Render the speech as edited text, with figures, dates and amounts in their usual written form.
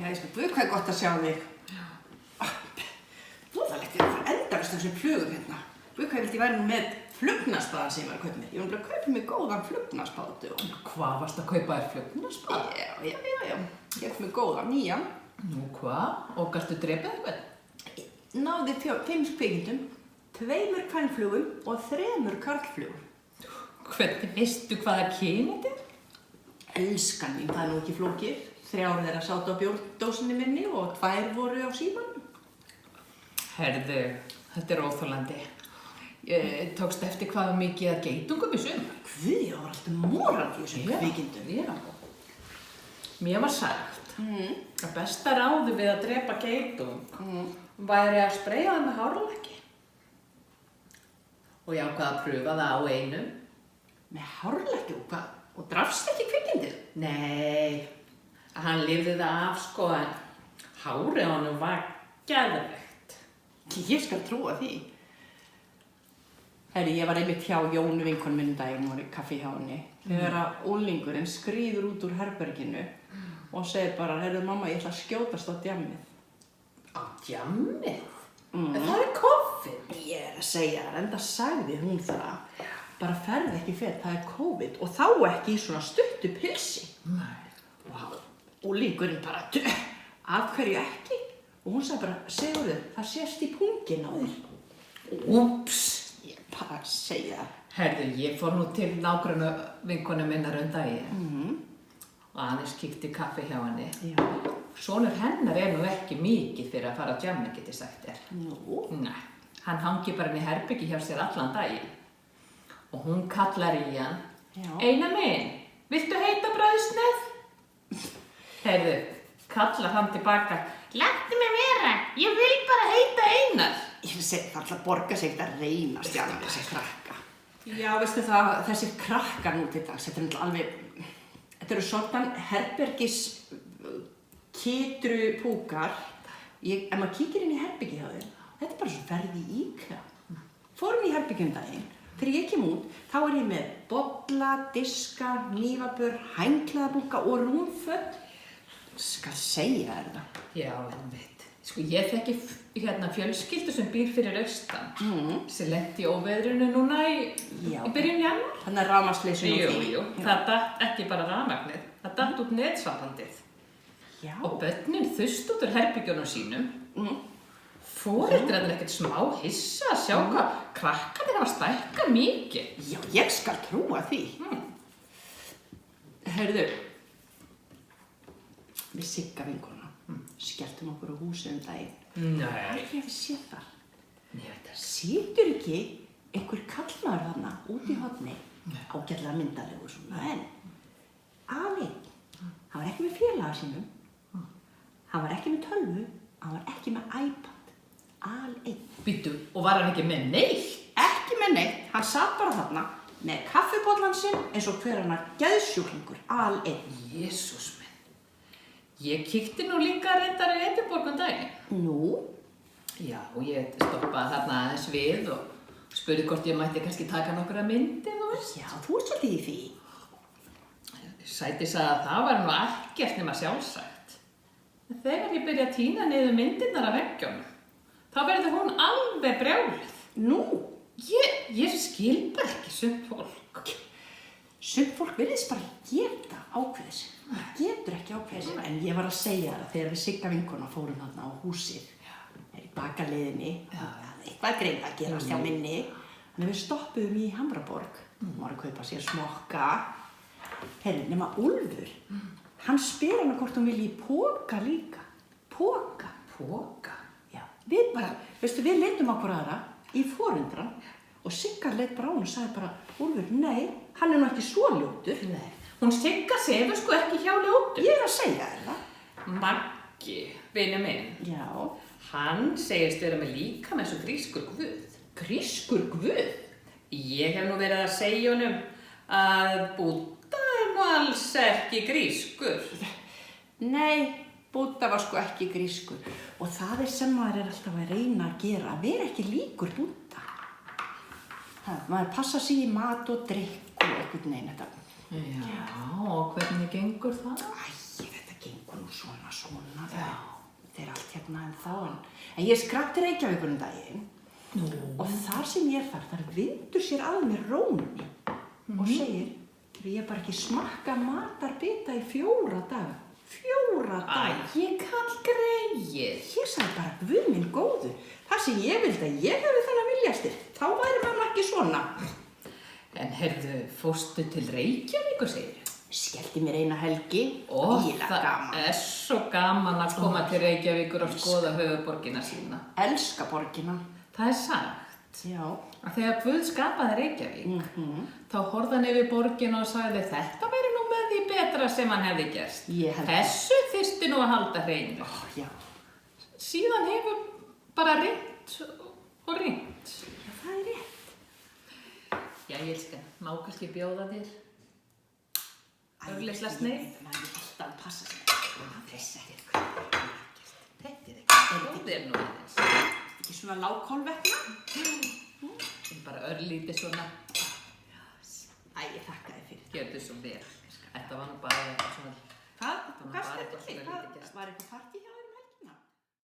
Jæja, guð, hvað er gott að sjá þig. Voðalegt er að fara endalaust þessum flugum hérna. Guð, hvað vildi ég væri nú með flugnarspaðan sem ég var að kaupa mér. Ég var að kaupa mér góðan flugnarspaða á dögunum. Hvað varst að kaupa þér flugnarspaða? Já. Ég kaupa mér góðan, nýjan. Nú hvað? Og gastu drepið eitthvað? Náði 5 kvikindum, 2 kvenflugum og 3 karlflugum. Hvernig veistu hvaða kyn þetta er? Elskan mín, það er nú ekki flókið. 3 þeirra sátu á bjórdósinni minni og 2 voru á símanum. Herðu, þetta er óþolandi. Tókst eftir hvað mikið að geitungum í sumar? Guð, ég var alltaf morandi í þessum kvikindum. Já. Mér var sagt að besta ráði við að drepa geitung væri að spreyja það með hárlakki. Og ég ákvað að pröfa það á einum. Með hárlakki og hvað? Og drafst ekki kvikindið? Nei, hann lifði það af sko en hárið á honum var geðveikt. Ég skal trúa því. Herri, ég var einmitt hjá Jónu vinkonu minn daginn og var í kaffi hjá henni. Þegar að úlingurinn skríður út úr herberginu og segir bara, herru mamma, ég ætla að skjótast á djammið. Á djammið? En það er COVID. Ég er að segja, enda sagði hún það. Bara ferð ekki fyrr, það er COVID og þá ekki í svona stuttu pilsi. Nei. Og líkurinn bara, af hverju ekki? Og hún sagði bara, Sigurður, það sést í punginn á þér. Úps. Ég bara að segja það. Herðu, ég fór nú til nágranna vinkonu minnar daginn og aðeins kíkti í kaffi hjá henni. Já. Sonur hennar er nú ekki mikið fyrir að fara á djammi, get ég sagt þér. Nú? Nei, hann hangi bara inn í herbyggi hjá sér allan daginn. Og hún kallar í hann. Já. Einar minn, viltu heita brauðsneið? Heyrðu, kallar hann tilbaka. Láttu mig vera, ég vil bara heita Einar. Ég segi, það ætla að borga sig ekkert að reyna að stjana þessi krakka. Já, veistu það, þessir krakkar nú til dags, þetta er alveg, þetta eru svona herbergis kitru púkar. Ef maður kíkir inn í herbyggi hjá þér, þetta er bara svo ferð í IKEA. Fór inn í herbyggi daginn, þegar ég kem út, þá er ég með bolla, diska, hnífapör, hænglaðabunka og rúmföt. Skal segja þér það. Já, en veit. Sko, ég þekki fjölskyldu sem býr fyrir austan. Sem lenti í óveðrinu núna í byrjun janúar. Þannig að rafmagnsleysin og því. Jú. Það datt ekki bara rafmagnið. Það datt út netsambandið. Já. Og börnin þust út úr herbyggjunum sínum. Foreldrar ekkert smá hissa að sjá hvað krakkarnir hafa stækkað mikið. Já, ég skal trúa því. Heyrðu, við Sigga vinkona skelltum okkur á húsið daginn. Nei. Ekki að við séð það. Nei, þetta Situr ekki einhver kallmaður þarna úti í horni, ágætlega myndalegur svona, en aleinn. Hann var ekki með félaga sínum, hann var ekki með tölvu, hann var ekki með iPad, aleinn. Býttu, og var hann ekki með neitt? Ekki með neitt, hann satt bara þarna með kaffibollan sinn eins og hver annar geðsjúklingur, aleinn. Jesús minn. Ég kíkti nú líka reyndar í Edinborg daginn. Nú? Já, og ég stoppaði þarna aðeins við og spurði hvort ég mætti kannski taka nokkra myndir, þú veist. Já, þú ert svolítið í því. Sæti sagði að það var nú ekkert nema sjálfsagt. En þegar ég byrja að tína niður myndirnar af veggjunum, þá verður hún alveg brjálið. Nú? Ég skil bara ekki sumt fólk. Sumt fólk virðist bara geta ákveðið sig. Það getur ekki ákveðið sig. En ég var að segja það þegar við Sigga vinkona fórum þarna á húsið. Í bakaleiðinni. Eitthvað greið að gerast hjá minni. Þannig við stoppuðum í Hamraborg. Hún var að kaupa sér smokka. Herri, nema Úlfur. Hann spyr hana hvort hún vilji í póka líka. Póka. Póka? Já. Við bara, veistu, við leitum á hver aðra í forundran. Og Sigga leit bara á hún og sagði bara, Úlfur, nei, hann er nú ekki svo ljótur. Nei. Hún Sigga sefur sko ekki hjá ljótur. Ég er að segja þér það. Maggi, vinur minn. Já. Hann segist vera með líka með svo grískur guð. Grískur guð? Ég hef nú verið að segja honum að Búdda er nú alls ekki grískur. Nei, Búdda var sko ekki grískur. Og það er sem maður er alltaf að reyna að gera, að vera ekki líkur Búdda. Maður passa sig í mat og drykk og einhvern veginn þetta. Já, og hvernig gengur það? Æ, þetta gengur nú svona, þeir allt hérna en þá. En ég skrapp til Reykjavíkur daginn og þar sem ég þar vindur sér að mér Róni og segir, ég bara ekki smakka matarbita í 4 daga. 4 daga. Æ, kall greið. Ég sagði bara, Guð minn góður, það sem ég vildi að ég hefði þennan viljastir, þá væri maður ekki svona. En heyrðu, fórstu til Reykjavíkur, segir? Skellti mér eina helgi, Það er svo gaman að koma til Reykjavíkur og skoða höfuðborgina sína. Elska borgina. Það er sagt Já. að þegar Guð skapaði Reykjavík, þá horfði hann yfir borgina og sagði þetta væri nú með því betra sem hann hefði gerst. Þessu þyrfti nú að halda hreinu. Já. Síðan hefur bara reynt og reynt. Já, það er rétt. Já, ég elska, má kannski bjóða þér örlitla sneið? Maður er alltaf að passa sig. Þetta er Góðir nú aðeins. ekki svona lágkólvetna. Bara örlítið svona. Æ, ég þakka þér fyrir. Gjörðu svo vel. Þetta var nú bara eitthvað svona. Hvað? Þetta var nú bara eitthvað svona lítið gert. Var eitthvað partí hjá